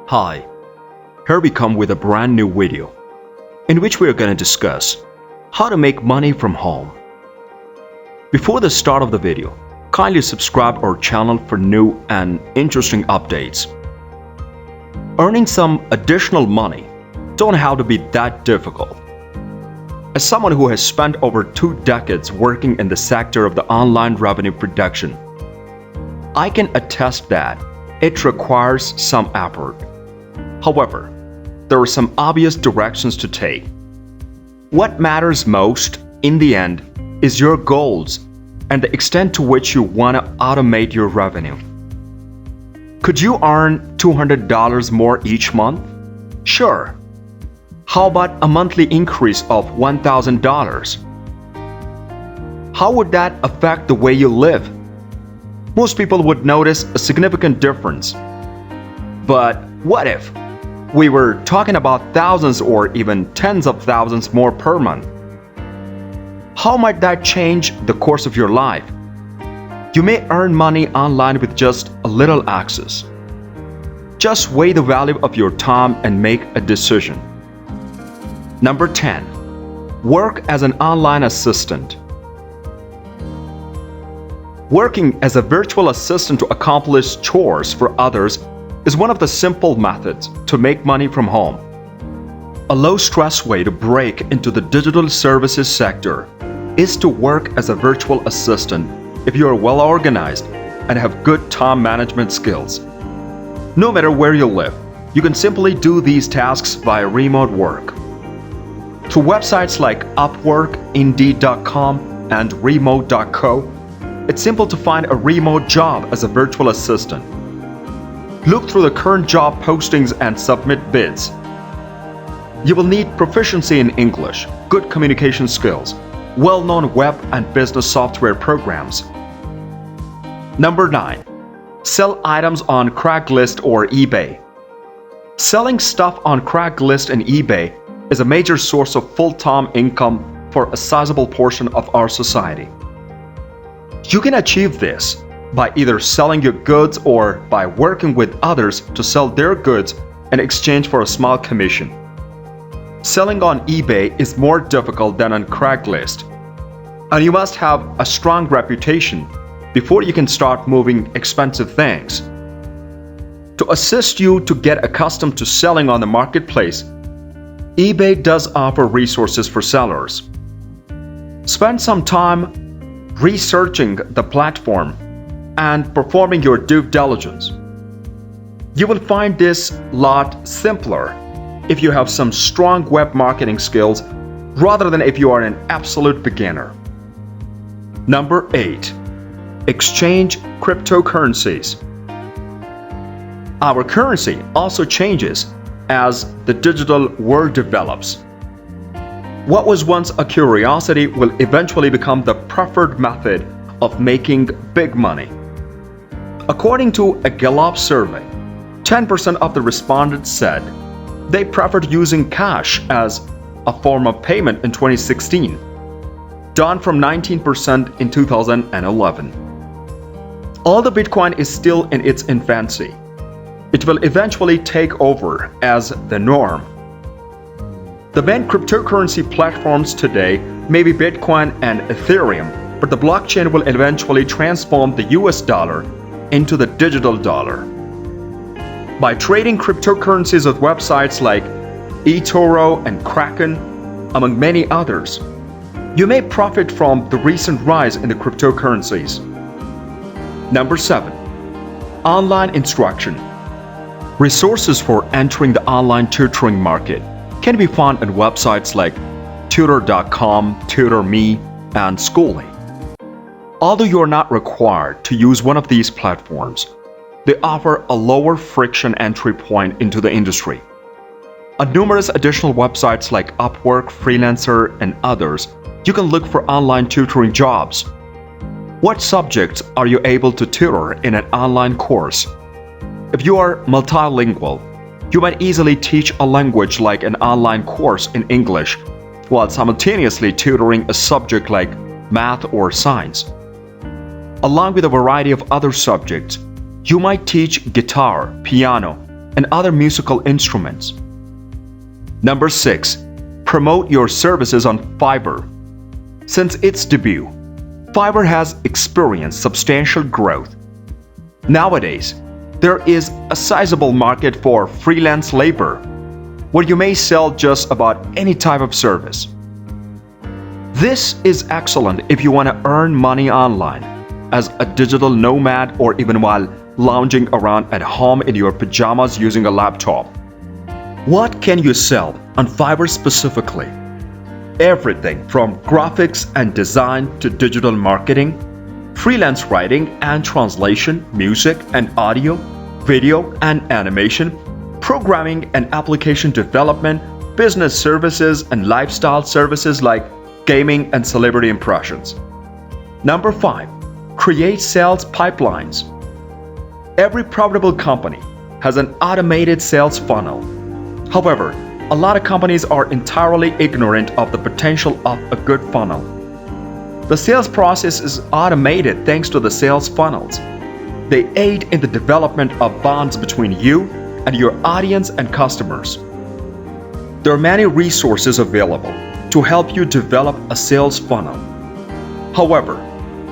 Hi, here we come with a brand new video in which we are going to discuss how to make money from home. Before the start of the video, kindly subscribe our channel for new and interesting updates. Earning some additional money don't have to be that difficult. As someone who has spent over 2 decades working in the sector of the online revenue production, I can attest that it requires some effort. However, there are some obvious directions to take. What matters most, in the end, is your goals and the extent to which you want to automate your revenue. Could you earn $200 more each month? Sure. How about a monthly increase of $1,000? How would that affect the way you live? Most people would notice a significant difference. But what if we were talking about thousands or even tens of thousands more per month? How might that change the course of your life? You may earn money online with just a little access. Just weigh the value of your time and make a decision. Number 10. Work as an online assistant. Working as a virtual assistant to accomplish chores for others is one of the simple methods to make money from home. A low-stress way to break into the digital services sector is to work as a virtual assistant if you are well organized and have good time management skills. No matter where you live, you can simply do these tasks via remote work. Through websites like Upwork, Indeed.com, and Remote.co, it's simple to find a remote job as a virtual assistant. Look through the current job postings and submit bids. You will need proficiency in English, good communication skills, well-known web and business software programs. Number 9. Sell items on Craigslist or eBay. Selling stuff on Craigslist and eBay is a major source of full-time income for a sizable portion of our society. You can achieve this by either selling your goods or by working with others to sell their goods in exchange for a small commission. Selling on eBay is more difficult than on Craigslist, and you must have a strong reputation before you can start moving expensive things. To assist you to get accustomed to selling on the marketplace, eBay does offer resources for sellers. Spend some time researching the platform and performing your due diligence. You will find this lot simpler if you have some strong web marketing skills rather than if you are an absolute beginner. Number 8. Exchange cryptocurrencies. Our currency also changes as the digital world develops. What was once a curiosity will eventually become the preferred method of making big money. According to a Gallup survey, 10% of the respondents said they preferred using cash as a form of payment in 2016, down from 19% in 2011. Although Bitcoin is still in its infancy, it will eventually take over as the norm. The main cryptocurrency platforms today may be Bitcoin and Ethereum, but the blockchain will eventually transform the US dollar into the digital dollar. By trading cryptocurrencies with websites like eToro and Kraken, among many others, you may profit from the recent rise in the cryptocurrencies. Number 7. Online instruction. Resources for entering the online tutoring market can be found on websites like Tutor.com, TutorMe, and Schooly. Although you are not required to use one of these platforms, they offer a lower friction entry point into the industry. On numerous additional websites like Upwork, Freelancer, and others, you can look for online tutoring jobs. What subjects are you able to tutor in an online course? If you are multilingual, you might easily teach a language like an online course in English, while simultaneously tutoring a subject like math or science. Along with a variety of other subjects, you might teach guitar, piano, and other musical instruments. Number 6. Promote your services on Fiverr. Since its debut, Fiverr has experienced substantial growth. Nowadays, there is a sizable market for freelance labor, where you may sell just about any type of service. This is excellent if you want to earn money online, as a digital nomad or even while lounging around at home in your pajamas using a laptop. What can you sell on Fiverr specifically? Everything from graphics and design to digital marketing, freelance writing and translation, music and audio, video and animation, programming and application development, business services and lifestyle services like gaming and celebrity impressions. Number 5. Create sales pipelines. Every profitable company has an automated sales funnel. However, a lot of companies are entirely ignorant of the potential of a good funnel. The sales process is automated thanks to the sales funnels. They aid in the development of bonds between you and your audience and customers. There are many resources available to help you develop a sales funnel. However,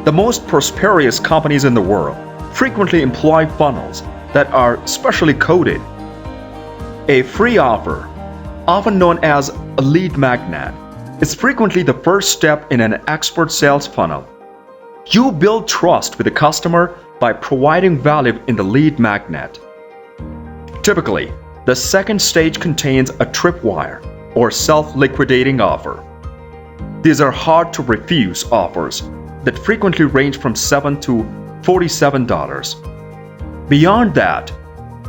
the most prosperous companies in the world frequently employ funnels that are specially coded. A free offer, often known as a lead magnet, is frequently the first step in an expert sales funnel. You build trust with the customer by providing value in the lead magnet. Typically, the second stage contains a tripwire or self-liquidating offer. These are hard-to-refuse offers that frequently range from $7 to $47. Beyond that,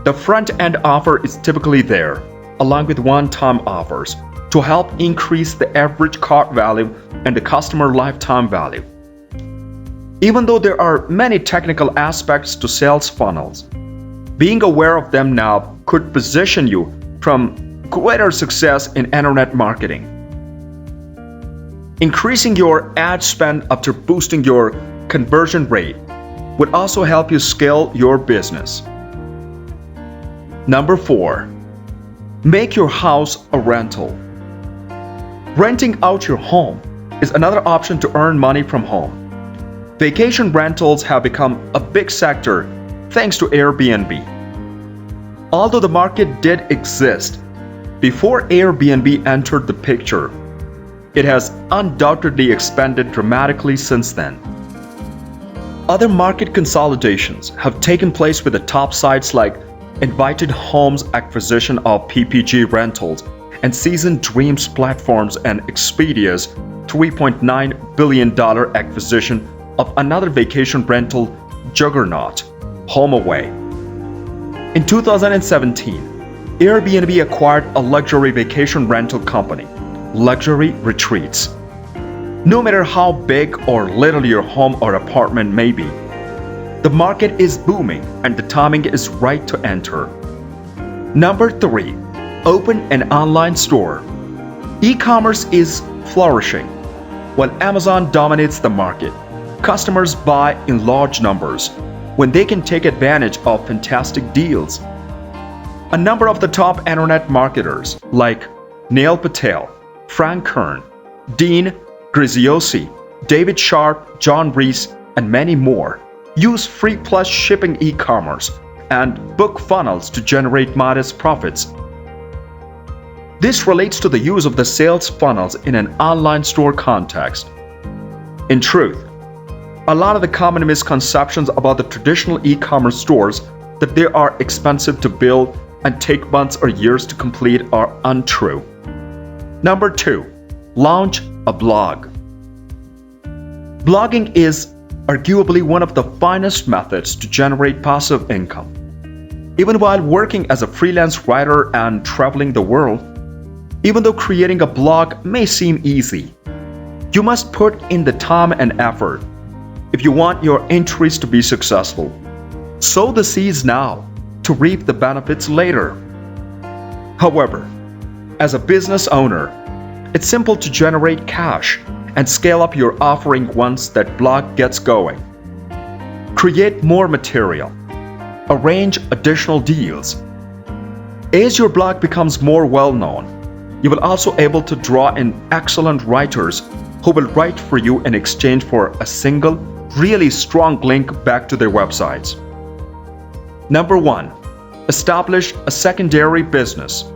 the front-end offer is typically there, along with one-time offers, to help increase the average cart value and the customer lifetime value. Even though there are many technical aspects to sales funnels, being aware of them now could position you from greater success in internet marketing. Increasing your ad spend after boosting your conversion rate would also help you scale your business. Number 4. Make your house a rental. Renting out your home is another option to earn money from home. Vacation rentals have become a big sector thanks to Airbnb. Although the market did exist before Airbnb entered the picture, it has undoubtedly expanded dramatically since then. Other market consolidations have taken place with the top sites like Invited Homes acquisition of PPG Rentals and Season Dreams platforms and Expedia's $3.9 billion acquisition of another vacation rental juggernaut, HomeAway. In 2017, Airbnb acquired a luxury vacation rental company, Luxury Retreats. No matter how big or little your home or apartment may be, the market is booming and the timing is right to enter. Number 3. Open an online store. E-commerce is flourishing. While Amazon dominates the market, customers buy in large numbers when they can take advantage of fantastic deals. A number of the top internet marketers like Neil Patel, Frank Kern, Dean Graziosi, David Sharp, John Reese, and many more use free plus shipping e-commerce and book funnels to generate modest profits. This relates to the use of the sales funnels in an online store context. In truth, a lot of the common misconceptions about the traditional e-commerce stores that they are expensive to build and take months or years to complete are untrue. Number 2. Launch a blog. Blogging is arguably one of the finest methods to generate passive income. Even while working as a freelance writer and traveling the world, even though creating a blog may seem easy, you must put in the time and effort if you want your entries to be successful. Sow the seeds now to reap the benefits later. However, as a business owner, it's simple to generate cash and scale up your offering once that blog gets going. Create more material, arrange additional deals, As your blog becomes more well-known, you will also able to draw in excellent writers who will write for you in exchange for a single, really strong link back to their websites. Number 1. Establish a secondary business.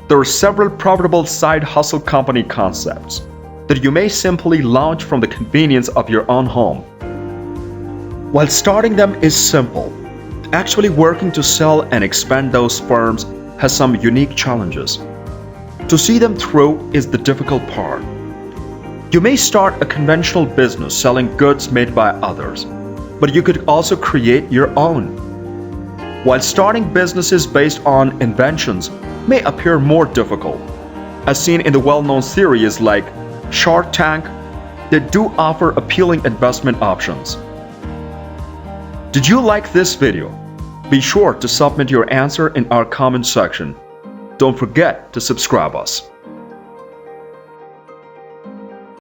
There are several profitable side hustle company concepts that you may simply launch from the convenience of your own home. While starting them is simple, actually working to sell and expand those firms has some unique challenges. To see them through is the difficult part. You may start a conventional business selling goods made by others, but you could also create your own. While starting businesses based on inventions may appear more difficult, as seen in the well-known series like Shark Tank, they do offer appealing investment options. Did you like this video? Be sure to submit your answer in our comment section. Don't forget to subscribe us.